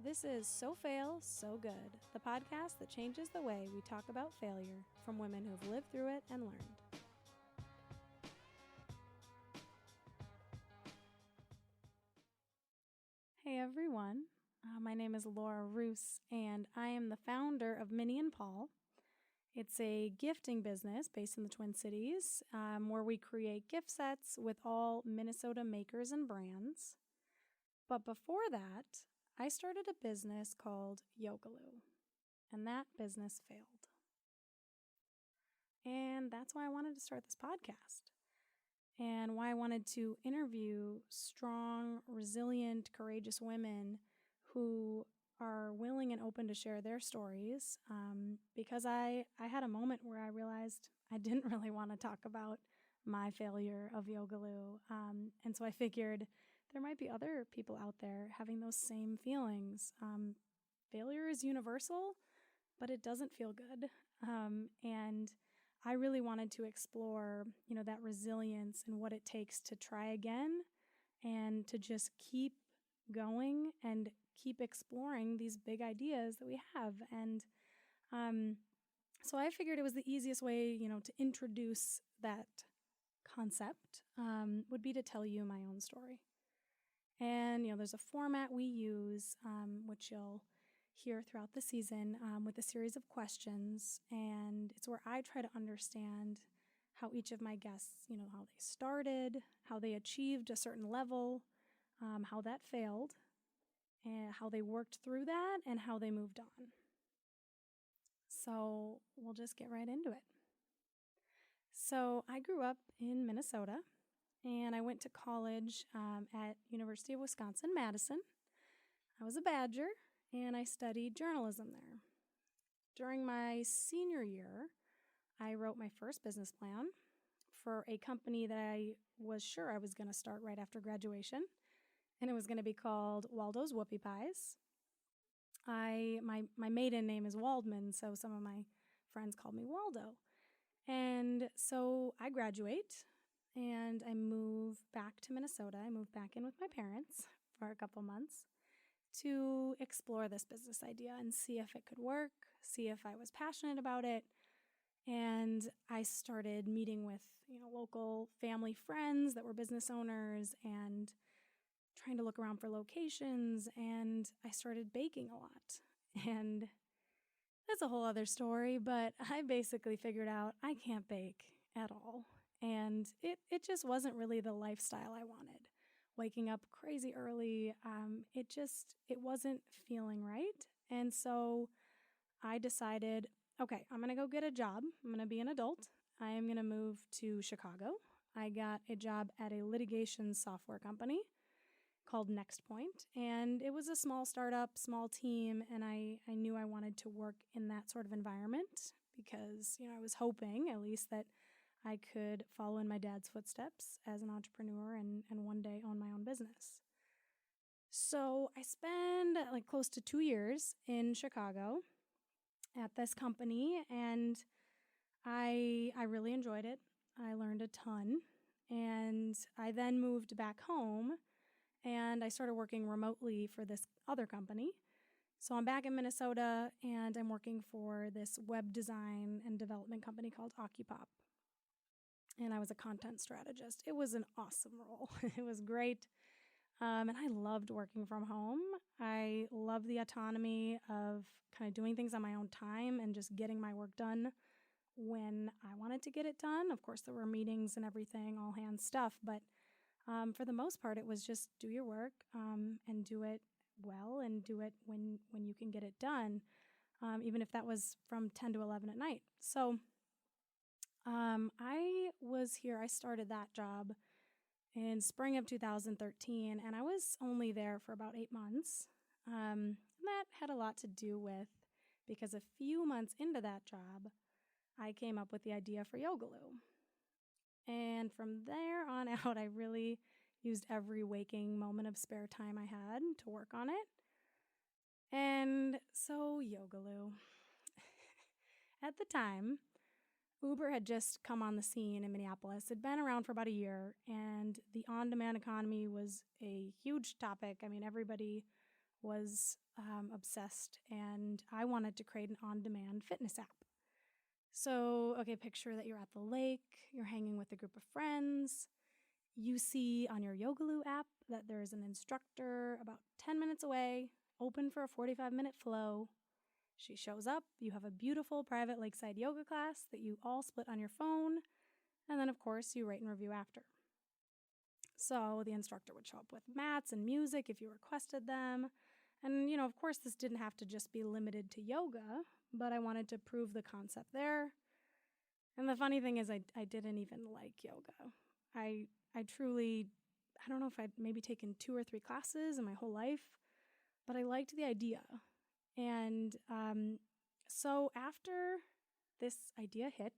This is So Fail, So Good, the podcast that changes the way we talk about failure from women who've lived through it and learned. Hey everyone, my name is Laura Roos, and I am the founder of Minnie and Paul. It's a gifting business based in the Twin Cities where we create gift sets with all Minnesota makers and brands. But before that, I started a business called Yogaloo, and that business failed. And that's why I wanted to start this podcast, and why I wanted to interview strong, resilient, courageous women who are willing and open to share their stories, because I had a moment where I realized I didn't really want to talk about my failure of Yogaloo, and so I figured there might be other people out there having those same feelings. Failure is universal, but it doesn't feel good. And I really wanted to explore, that resilience and what it takes to try again and to just keep going and keep exploring these big ideas that we have. And so I figured it was the easiest way, to introduce that concept would be to tell you my own story. And, there's a format we use, which you'll hear throughout the season with a series of questions. And it's where I try to understand how each of my guests, how they started, how they achieved a certain level, how that failed, and how they worked through that, and how they moved on. So we'll just get right into it. So I grew up in Minnesota. And I went to college at University of Wisconsin-Madison. I was a Badger, and I studied journalism there. During my senior year, I wrote my first business plan for a company that I was sure I was going to start right after graduation, and it was going to be called Waldo's Whoopie Pies. My maiden name is Waldman, so some of my friends called me Waldo. And so I graduate, and I move back to Minnesota. I moved back in with my parents for a couple months to explore this business idea and see if it could work, see if I was passionate about it. And I started meeting with, local family friends that were business owners and trying to look around for locations. And I started baking a lot. And that's a whole other story, but I basically figured out I can't bake at all. And it just wasn't really the lifestyle I wanted. Waking up crazy early, it wasn't feeling right. And so I decided, okay, I'm going to go get a job. I'm going to be an adult. I am going to move to Chicago. I got a job at a litigation software company called NextPoint. And it was a small startup, small team. And I knew I wanted to work in that sort of environment because, I was hoping at least that I could follow in my dad's footsteps as an entrepreneur and one day own my own business. So I spent close to 2 years in Chicago at this company, and I really enjoyed it. I learned a ton, and I then moved back home, and I started working remotely for this other company. So I'm back in Minnesota, and I'm working for this web design and development company called Occupop. And I was a content strategist. It was an awesome role. It was great. And I loved working from home. I loved the autonomy of kind of doing things on my own time and just getting my work done when I wanted to get it done. Of course, there were meetings and everything, all hands stuff. But for the most part, it was just do your work and do it well and do it when you can get it done, even if that was from 10 to 11 at night. So I started that job in spring of 2013, and I was only there for about 8 months. And that had a lot to do with because a few months into that job, I came up with the idea for Yogaloo. And from there on out, I really used every waking moment of spare time I had to work on it. And so Yogaloo. At the time, Uber had just come on the scene in Minneapolis. It had been around for about a year, and the on-demand economy was a huge topic. I mean, everybody was obsessed, and I wanted to create an on-demand fitness app. So, okay, picture that you're at the lake, you're hanging with a group of friends. You see on your Yogaloo app that there's an instructor about 10 minutes away, open for a 45-minute flow. She shows up, you have a beautiful private lakeside yoga class that you all split on your phone, and then of course you rate and review after. So the instructor would show up with mats and music if you requested them. And, of course this didn't have to just be limited to yoga, but I wanted to prove the concept there. And the funny thing is I didn't even like yoga. I truly, I don't know if I'd maybe taken 2 or 3 classes in my whole life, but I liked the idea. And so after this idea hit,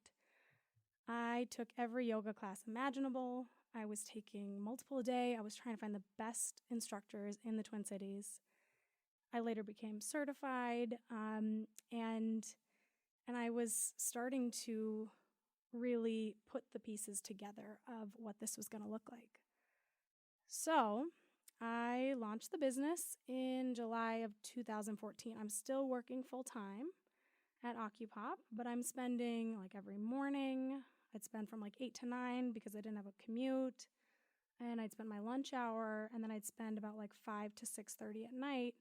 I took every yoga class imaginable. I was taking multiple a day. I was trying to find the best instructors in the Twin Cities. I later became certified, and I was starting to really put the pieces together of what this was going to look like. So I launched the business in July of 2014. I'm still working full-time at Occupop, but I'm spending like every morning. I'd spend from like 8 to 9 because I didn't have a commute, and I'd spend my lunch hour, and then I'd spend about like 5 to 6:30 at night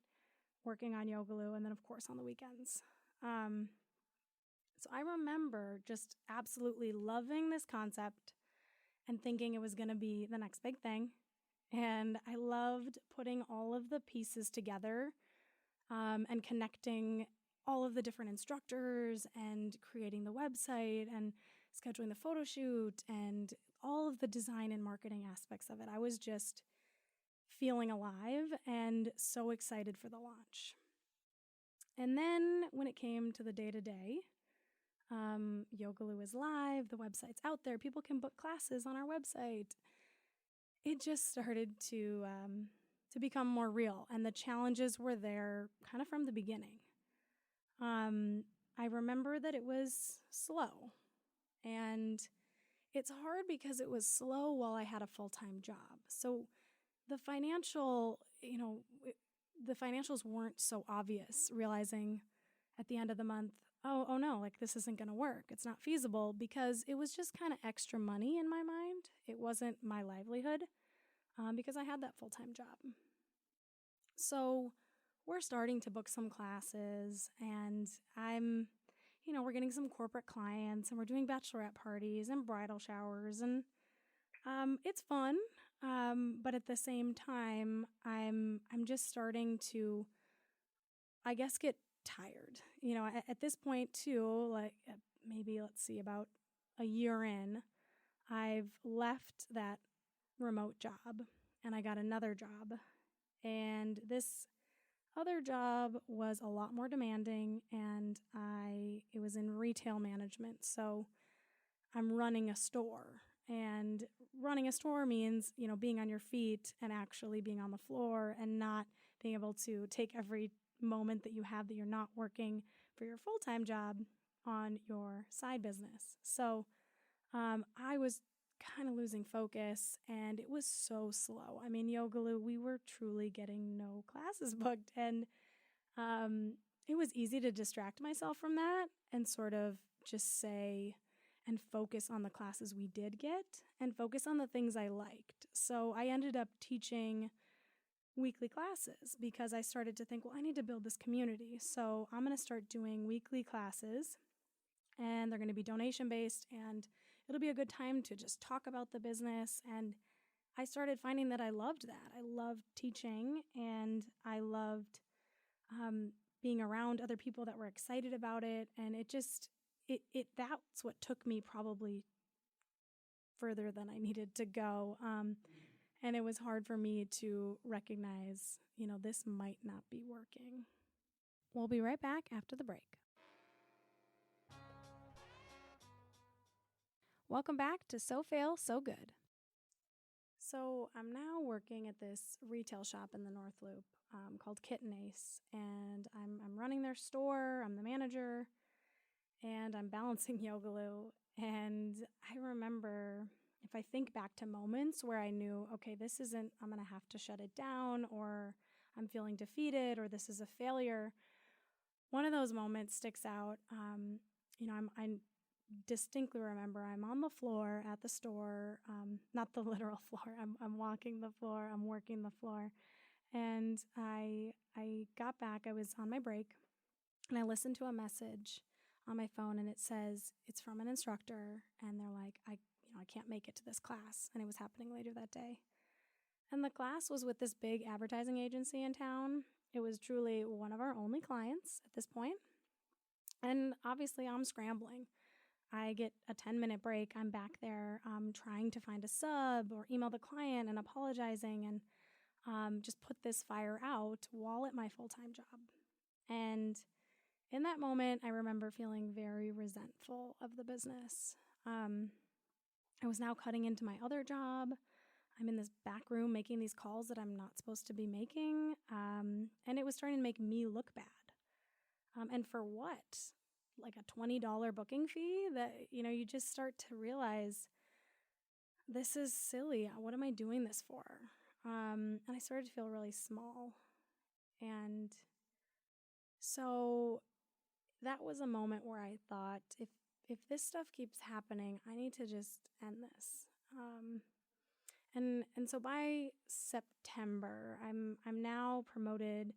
working on Yogaloo, and then of course on the weekends. So I remember just absolutely loving this concept and thinking it was going to be the next big thing. And I loved putting all of the pieces together and connecting all of the different instructors and creating the website and scheduling the photo shoot and all of the design and marketing aspects of it. I was just feeling alive and so excited for the launch. And then when it came to the day-to-day, Yogaloo is live, the website's out there, people can book classes on our website. It just started to become more real, and the challenges were there kind of from the beginning. I remember that it was slow, and it's hard because it was slow while I had a full-time job. So the financials weren't so obvious, realizing at the end of the month, oh no, like this isn't going to work. It's not feasible, because it was just kind of extra money in my mind. It wasn't my livelihood because I had that full-time job. So we're starting to book some classes, and we're getting some corporate clients, and we're doing bachelorette parties and bridal showers, and it's fun. But at the same time, I'm just starting to, I guess, get tired. At this point too, like maybe about a year in, I've left that remote job and I got another job. And this other job was a lot more demanding, and it was in retail management. So I'm running a store, and running a store means, being on your feet and actually being on the floor and not being able to take every moment that you have that you're not working for your full-time job on your side business. So I was kind of losing focus, and it was so slow. I mean, Yogaloo, we were truly getting no classes booked, and it was easy to distract myself from that and sort of just say and focus on the classes we did get and focus on the things I liked. So I ended up teaching weekly classes because I started to think, well, I need to build this community. So I'm going to start doing weekly classes, and they're going to be donation-based, and it'll be a good time to just talk about the business. And I started finding that I loved that. I loved teaching, and I loved being around other people that were excited about it. And that's what took me probably further than I needed to go. And it was hard for me to recognize, this might not be working. We'll be right back after the break. Welcome back to So Fail, So Good. So I'm now working at this retail shop in the North Loop called Kitten Ace, and I'm running their store. I'm the manager, and I'm balancing Yogaloo. And I remember, if I think back to moments where I knew, okay, this isn't, I'm going to have to shut it down, or I'm feeling defeated or this is a failure, one of those moments sticks out. I distinctly remember I'm on the floor at the store, not the literal floor. I'm walking the floor. I'm working the floor, and I got back. I was on my break, and I listened to a message on my phone, and it says it's from an instructor, and they're like, I can't make it to this class, and it was happening later that day. And the class was with this big advertising agency in town. It was truly one of our only clients at this point. And obviously, I'm scrambling. I get a 10-minute break. I'm back there trying to find a sub or email the client and apologizing and just put this fire out while at my full-time job. And in that moment, I remember feeling very resentful of the business. I was now cutting into my other job. I'm in this back room making these calls that I'm not supposed to be making. And it was starting to make me look bad. And for what? Like a $20 booking fee that, you just start to realize this is silly. What am I doing this for? And I started to feel really small. And so that was a moment where I thought, if this stuff keeps happening, I need to just end this. And so by September, I'm now promoted.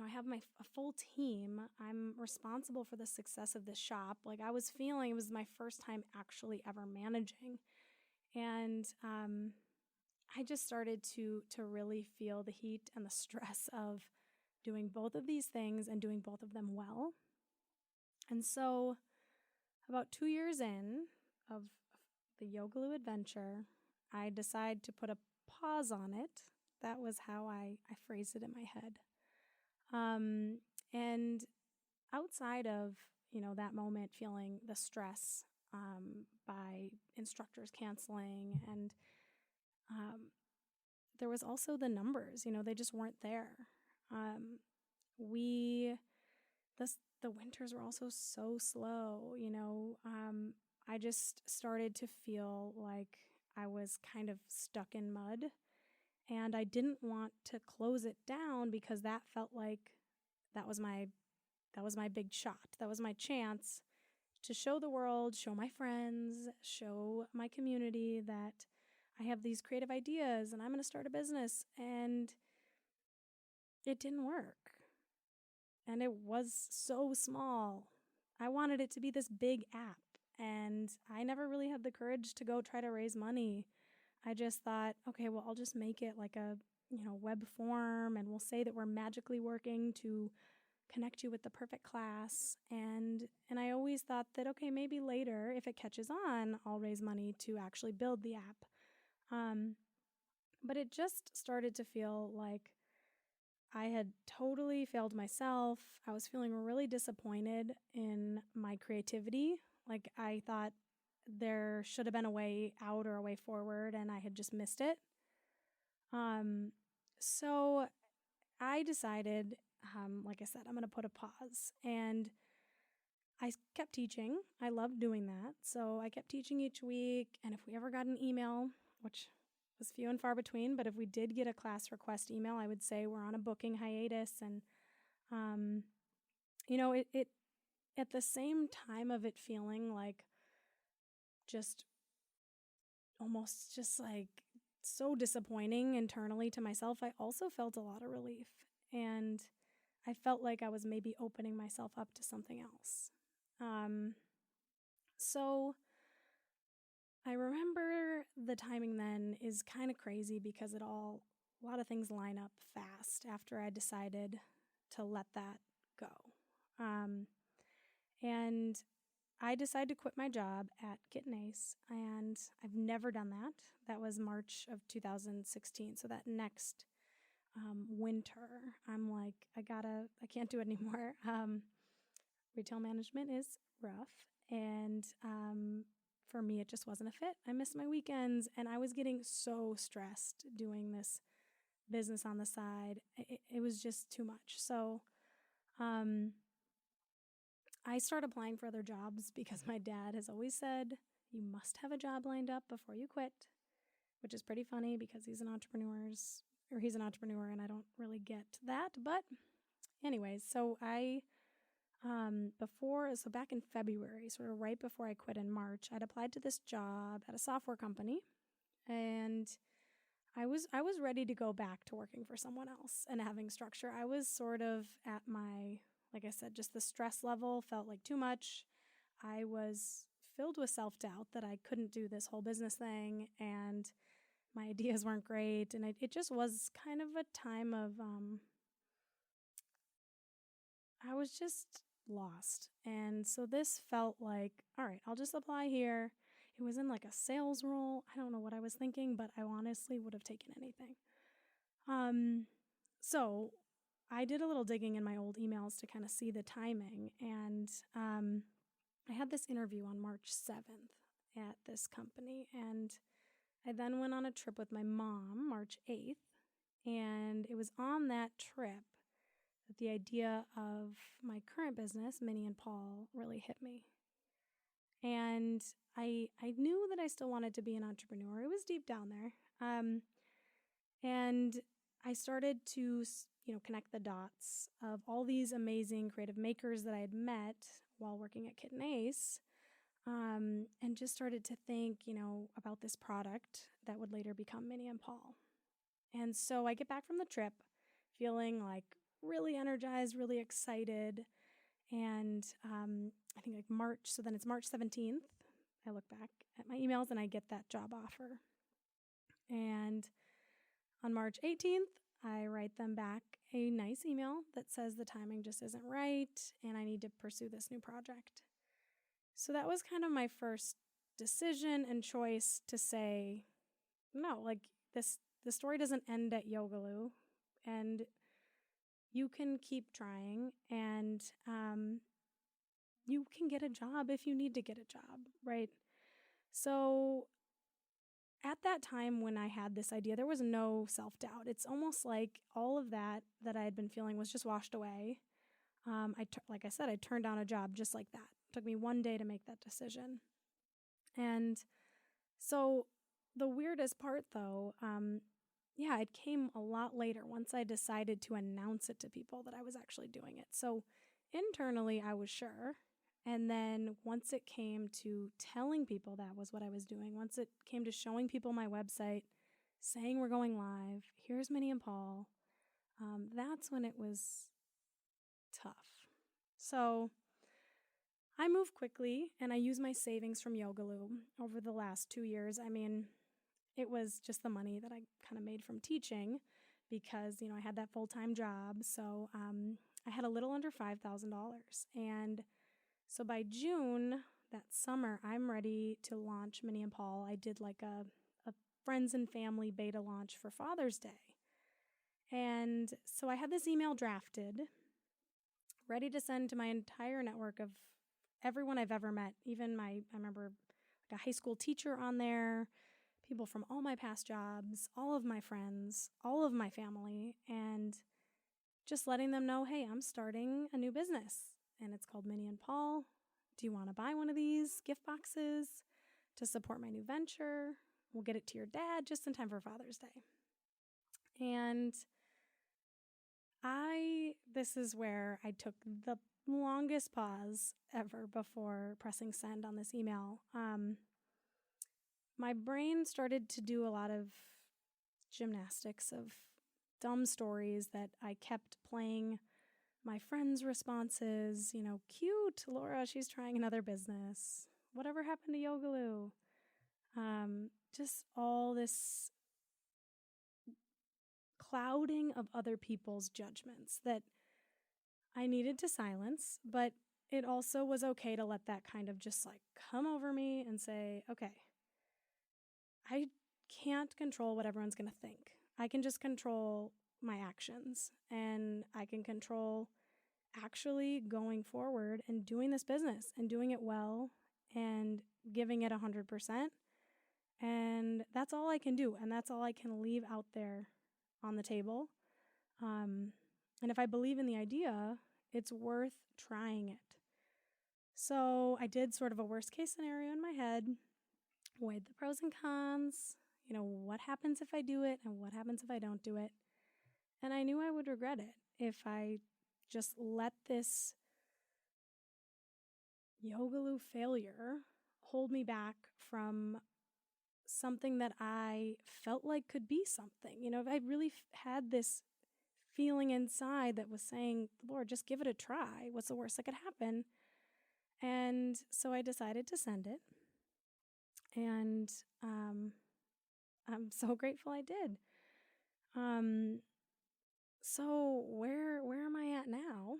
I have a full team. I'm responsible for the success of this shop. Like I was feeling, it was my first time actually ever managing. And I just started to really feel the heat and the stress of doing both of these things and doing both of them well. And so about 2 years in of the Yogaloo adventure, I decided to put a pause on it. That was how I phrased it in my head. And outside of, that moment feeling the stress by instructors canceling and there was also the numbers, they just weren't there. The winters were also so slow, I just started to feel like I was kind of stuck in mud. And I didn't want to close it down because that felt like that was my big shot. That was my chance to show the world, show my friends, show my community that I have these creative ideas and I'm going to start a business. And it didn't work. And it was so small. I wanted it to be this big app. And I never really had the courage to go try to raise money. I just thought, okay, well, I'll just make it like a, web form and we'll say that we're magically working to connect you with the perfect class. And I always thought that, okay, maybe later if it catches on, I'll raise money to actually build the app. But it just started to feel like I had totally failed myself. I was feeling really disappointed in my creativity. Like I thought there should have been a way out or a way forward and I had just missed it. So I decided, like I said, I'm going to put a pause and I kept teaching. I loved doing that. So I kept teaching each week. And if we ever got an email, which was few and far between, but if we did get a class request email, I would say we're on a booking hiatus. And, it at the same time of it feeling like just almost just like so disappointing internally to myself, I also felt a lot of relief. And I felt like I was maybe opening myself up to something else. So I remember the timing then is kind of crazy because a lot of things line up fast after I decided to let that go. And I decided to quit my job at Kitten Ace, and I've never done that. That was March of 2016. So that next winter, I'm like, I can't do it anymore. Retail management is rough, and for me, it just wasn't a fit. I missed my weekends, and I was getting so stressed doing this business on the side. It was just too much. So I started applying for other jobs because my dad has always said, you must have a job lined up before you quit, which is pretty funny because he's an entrepreneur or he's an entrepreneur, and I don't really get that. But anyways, so back in February, sort of right before I quit in March, I'd applied to this job at a software company, and I was ready to go back to working for someone else and having structure. I was sort of at my, like I said, just the stress level felt like too much. I was filled with self-doubt that I couldn't do this whole business thing, and my ideas weren't great, and it just was kind of a time of I was just lost. And so this felt like, all right, I'll just apply here. It was in like a sales role. I don't know what I was thinking, but I honestly would have taken anything. So I did a little digging in my old emails to kind of see the timing, and I had this interview on March 7th at this company, and I then went on a trip with my mom March 8th, and it was on that trip that the idea of my current business, Minnie and Paul, really hit me. And I knew that I still wanted to be an entrepreneur. It was deep down there. And I started to, connect the dots of all these amazing creative makers that I had met while working at Kitten Ace, and just started to think, about this product that would later become Minnie and Paul. And so I get back from the trip feeling like really energized, really excited. And I think like March, so then it's March 17th. I look back at my emails and I get that job offer. And on March 18th, I write them back a nice email that says the timing just isn't right and I need to pursue this new project. So that was kind of my first decision and choice to say, no, like the story doesn't end at Yogaloo, and you can keep trying, and you can get a job if you need to get a job, right? So at that time when I had this idea, there was no self-doubt. It's almost like all of that I had been feeling was just washed away. Like I said, I turned down a job just like that. It took me one day to make that decision. And so the weirdest part, though, it came a lot later once I decided to announce it to people that I was actually doing it. So internally, I was sure. And then once it came to telling people that was what I was doing, once it came to showing people my website, saying we're going live, here's Minnie and Paul, that's when it was tough. So I moved quickly, and I used my savings from Yogaloo over the last 2 years. I mean, it was just the money that I kind of made from teaching because, I had that full-time job. So I had a little under $5,000. And so by June, that summer, I'm ready to launch Minnie and Paul. I did like a friends and family beta launch for Father's Day. And so I had this email drafted, ready to send to my entire network of everyone I've ever met. Even I remember like a high school teacher on there, people from all my past jobs, all of my friends, all of my family, and just letting them know, hey, I'm starting a new business, and it's called Minnie and Paul. Do you want to buy one of these gift boxes to support my new venture? We'll get it to your dad just in time for Father's Day. And this is where I took the longest pause ever before pressing send on this email. My brain started to do a lot of gymnastics of dumb stories that I kept playing. My friends' responses, cute, Laura, she's trying another business. Whatever happened to Yogaloo? Just all this clouding of other people's judgments that I needed to silence, but it also was okay to let that kind of just like come over me and say, okay, I can't control what everyone's going to think. I can just control my actions, and I can control actually going forward and doing this business and doing it well and giving it 100%. And that's all I can do. And that's all I can leave out there on the table. And if I believe in the idea, it's worth trying it. So I did sort of a worst case scenario in my head, weighed the pros and cons, what happens if I do it and what happens if I don't do it? And I knew I would regret it if I just let this Yogaloo failure hold me back from something that I felt like could be something. If I really had this feeling inside that was saying, Lord, just give it a try. What's the worst that could happen? And so I decided to send it. And I'm so grateful I did. So where am I at now?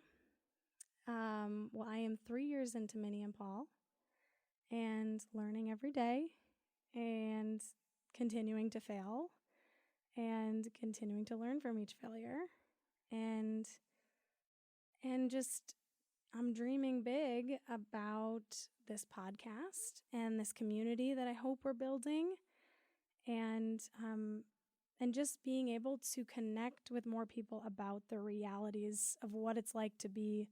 Well, I am 3 years into Minnie and Paul and learning every day and continuing to fail and continuing to learn from each failure and just I'm dreaming big about this podcast and this community that I hope we're building and just being able to connect with more people about the realities of what it's like to be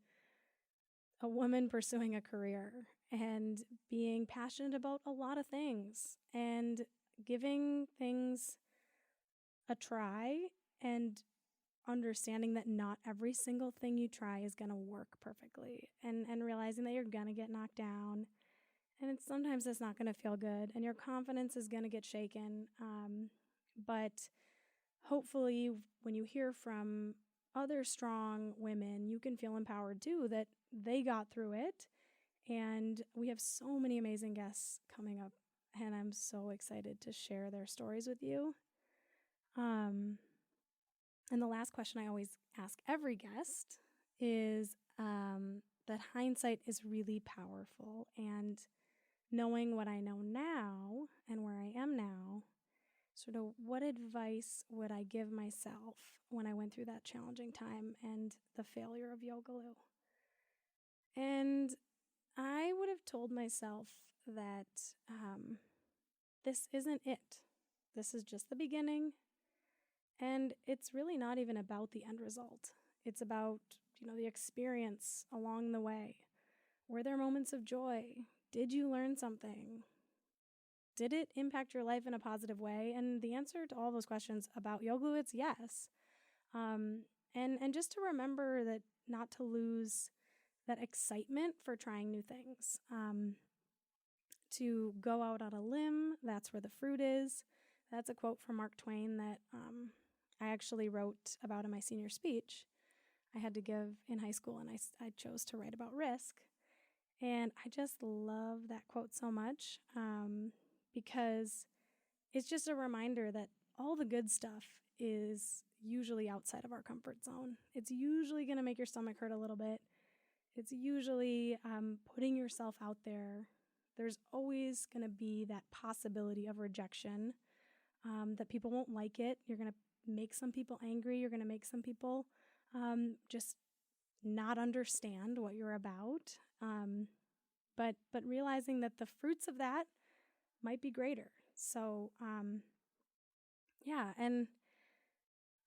a woman pursuing a career and being passionate about a lot of things and giving things a try and understanding that not every single thing you try is going to work perfectly and realizing that you're going to get knocked down and sometimes it's not going to feel good and your confidence is going to get shaken. But hopefully when you hear from other strong women, you can feel empowered too that they got through it. And we have so many amazing guests coming up and I'm so excited to share their stories with you. And the last question I always ask every guest is that hindsight is really powerful. And knowing what I know now and where I am now, sort of what advice would I give myself when I went through that challenging time and the failure of Yogaloo? And I would have told myself that this isn't it. This is just the beginning. And it's really not even about the end result. It's about, the experience along the way. Were there moments of joy? Did you learn something? Did it impact your life in a positive way? And the answer to all those questions about Yogaloo, it's yes. And just to remember that not to lose that excitement for trying new things. To go out on a limb, that's where the fruit is. That's a quote from Mark Twain that I actually wrote about in my senior speech I had to give in high school, and I chose to write about risk. And I just love that quote so much because it's just a reminder that all the good stuff is usually outside of our comfort zone. It's usually going to make your stomach hurt a little bit. It's usually putting yourself out there. There's always going to be that possibility of rejection, that people won't like it. You're going to make some people angry. You're going to make some people just not understand what you're about. But realizing that the fruits of that might be greater. So, and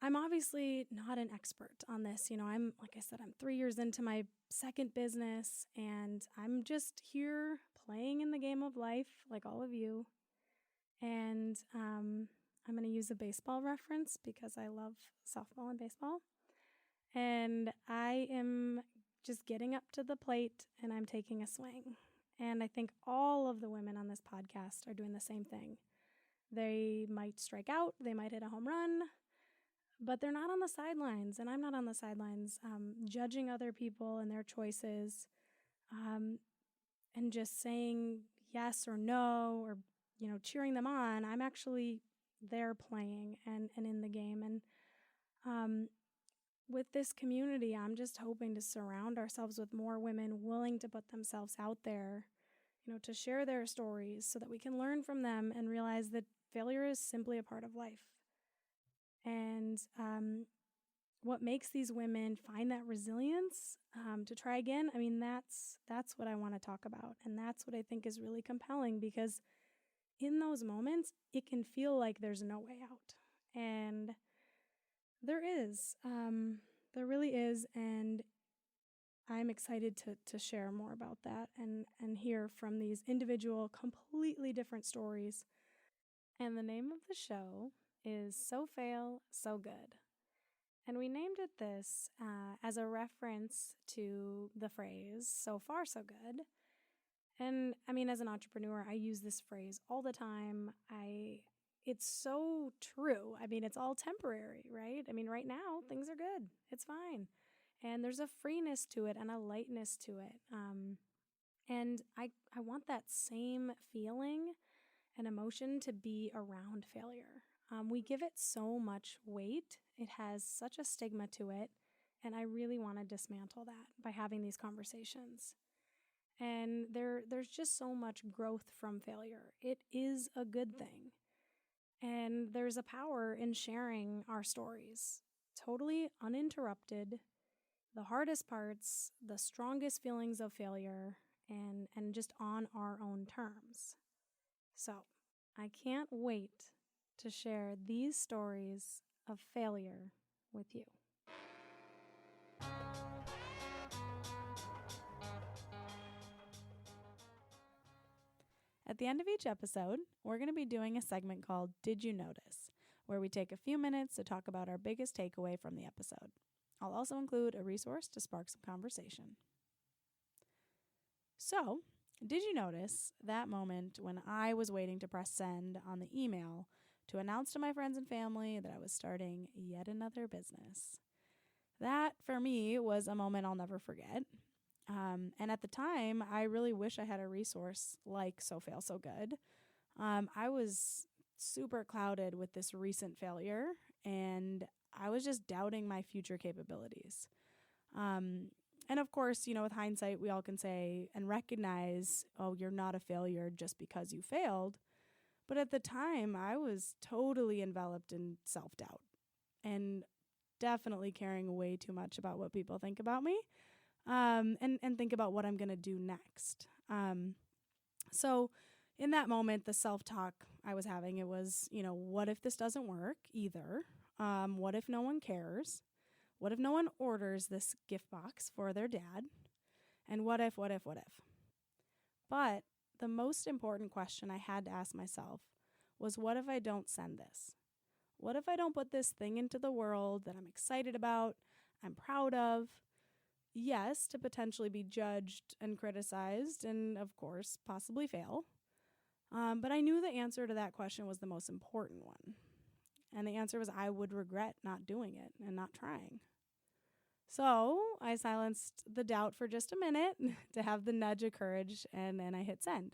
I'm obviously not an expert on this. Like I said, I'm 3 years into my second business and I'm just here playing in the game of life like all of you. And I'm going to use a baseball reference because I love softball and baseball. And I am just getting up to the plate and I'm taking a swing. And I think all of the women on this podcast are doing the same thing. They might strike out, they might hit a home run, but they're not on the sidelines, and I'm not on the sidelines judging other people and their choices and just saying yes or no or, cheering them on. I'm actually there playing and in the game. And with this community, I'm just hoping to surround ourselves with more women willing to put themselves out there, to share their stories so that we can learn from them and realize that failure is simply a part of life. And what makes these women find that resilience to try again, that's what I want to talk about. And that's what I think is really compelling, because in those moments, it can feel like there's no way out. And there is. There really is. And I'm excited to share more about that and hear from these individual, completely different stories And the name of the show is So Fail, So Good. And we named it this as a reference to the phrase, so far, so good. And I mean, as an entrepreneur, I use this phrase all the time. It's so true. I mean, it's all temporary, right? I mean, right now, things are good. It's fine. And there's a freeness to it and a lightness to it. And I want that same feeling and emotion to be around failure. We give it so much weight. It has such a stigma to it. And I really want to dismantle that by having these conversations. And there's just so much growth from failure. It is a good thing. And there's a power in sharing our stories, totally uninterrupted, the hardest parts, the strongest feelings of failure, and just on our own terms. So I can't wait to share these stories of failure with you. At the end of each episode, we're going to be doing a segment called Did You Notice?, where we take a few minutes to talk about our biggest takeaway from the episode. I'll also include a resource to spark some conversation. So, did you notice that moment when I was waiting to press send on the email to announce to my friends and family that I was starting yet another business? That, for me, was a moment I'll never forget. And at the time, I really wish I had a resource like So Fail, So Good. I was super clouded with this recent failure, and I was just doubting my future capabilities. And of course, with hindsight, we all can say and recognize, oh, you're not a failure just because you failed. But at the time, I was totally enveloped in self-doubt and definitely caring way too much about what people think about me. And think about what I'm going to do next. So in that moment, the self-talk I was having, it was, what if this doesn't work either? What if no one cares? What if no one orders this gift box for their dad? And what if? But the most important question I had to ask myself was, what if I don't send this? What if I don't put this thing into the world that I'm excited about, I'm proud of? Yes, to potentially be judged and criticized and, of course, possibly fail. But I knew the answer to that question was the most important one. And the answer was I would regret not doing it and not trying. So I silenced the doubt for just a minute to have the nudge of courage, and then I hit send.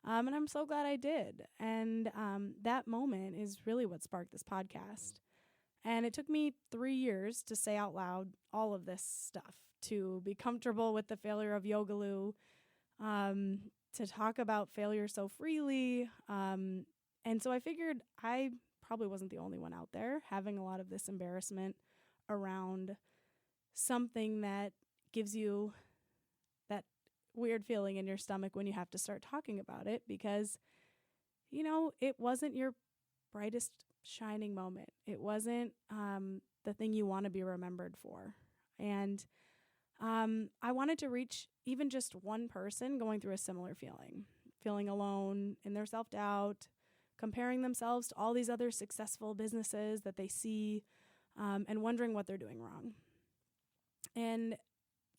And I'm so glad I did. And that moment is really what sparked this podcast. And it took me 3 years to say out loud all of this stuff, to be comfortable with the failure of Yogaloo, to talk about failure so freely. And so I figured I probably wasn't the only one out there having a lot of this embarrassment around something that gives you that weird feeling in your stomach when you have to start talking about it because, it wasn't your brightest shining moment. It wasn't the thing you want to be remembered for. And I wanted to reach even just one person going through a similar feeling alone in their self-doubt, comparing themselves to all these other successful businesses that they see, and wondering what they're doing wrong. And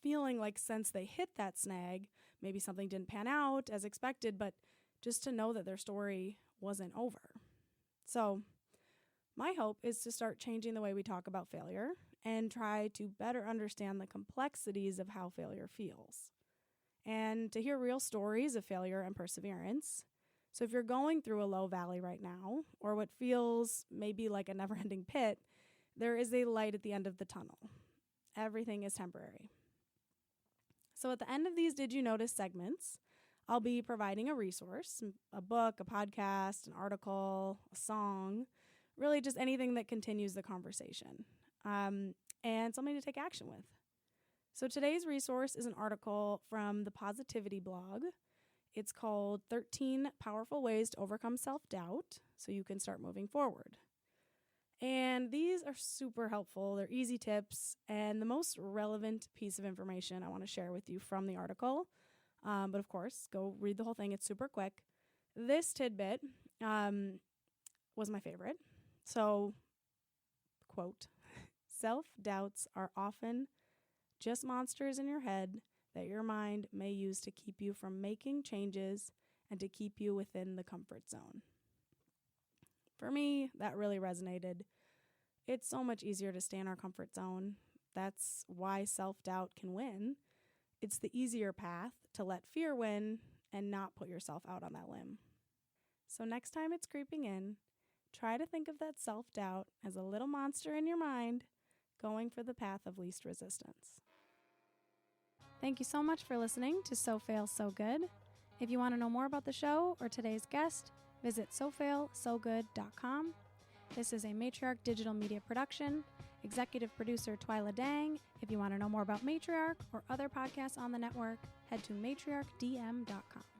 feeling like since they hit that snag, maybe something didn't pan out as expected, but just to know that their story wasn't over. So my hope is to start changing the way we talk about failure and try to better understand the complexities of how failure feels, and to hear real stories of failure and perseverance. So if you're going through a low valley right now, or what feels maybe like a never-ending pit, there is a light at the end of the tunnel. Everything is temporary. So at the end of these Did You Notice segments, I'll be providing a resource, a book, a podcast, an article, a song, really just anything that continues the conversation, and something to take action with. So today's resource is an article from the Positivity blog. It's called 13 Powerful Ways to Overcome Self-Doubt so you can start moving forward. And these are super helpful. They're easy tips and the most relevant piece of information I want to share with you from the article. But of course, go read the whole thing. It's super quick. This tidbit was my favorite. So, quote, self-doubts are often just monsters in your head that your mind may use to keep you from making changes and to keep you within the comfort zone. For me, that really resonated. It's so much easier to stay in our comfort zone. That's why self-doubt can win. It's the easier path to let fear win and not put yourself out on that limb. So next time it's creeping in, try to think of that self-doubt as a little monster in your mind going for the path of least resistance. Thank you so much for listening to So Fail, So Good. If you want to know more about the show or today's guest, visit sofailsogood.com. This is a Matriarch Digital Media production. Executive producer Twyla Dang. If you want to know more about Matriarch or other podcasts on the network, head to matriarchdm.com.